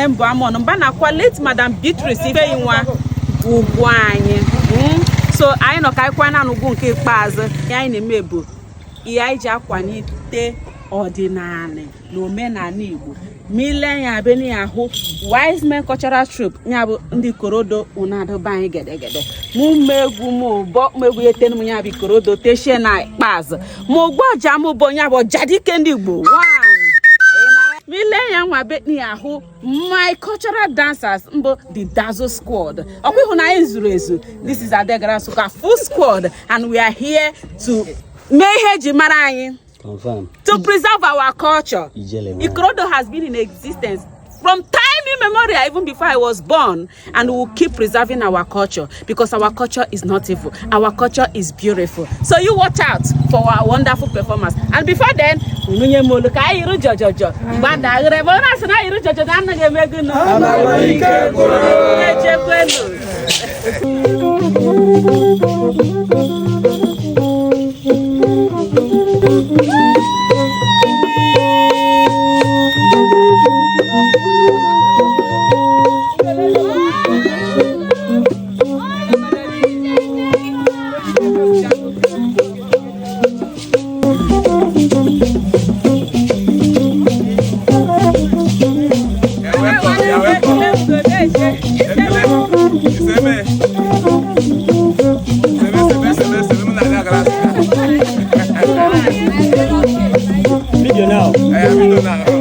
Mbu-Amon Mba nakwa late Madam Beatrice Ifeyinwa Ugwuanyi. So anyị nọ ka anyị kwa na n'ugwu nke ikpeazụ anyị na-eme bụ ihe anyị ji akwalite ọdịnala na omenala Igbo. Mile ya be ni ahụ Wise Men Cultural Troupe nya bụ ndị Ikorodo Unadu banyị gedegede. Mụ megwu mụ bo megwu eten mụ nya bụ Ikorodo teshe na ikpeazụ. Mụ gboja mụ bo nya bụ Ojadike Ndi Igbo. Mile ya nwa be ni ahụ my cultural dancers mbo TheDazzle Squad. Okwe hụ na anyị zuru ezu. This is Egara Nsukka full squad and we are here to mee ihe ji mara anyị. Confirm. To preserve our culture. Ikorodo has been in existence from time immemorial, even before I was born, and we will keep preserving our culture because our culture is not evil. Our culture is beautiful. So you watch out for our wonderful performance. And before then, Video now. Video now.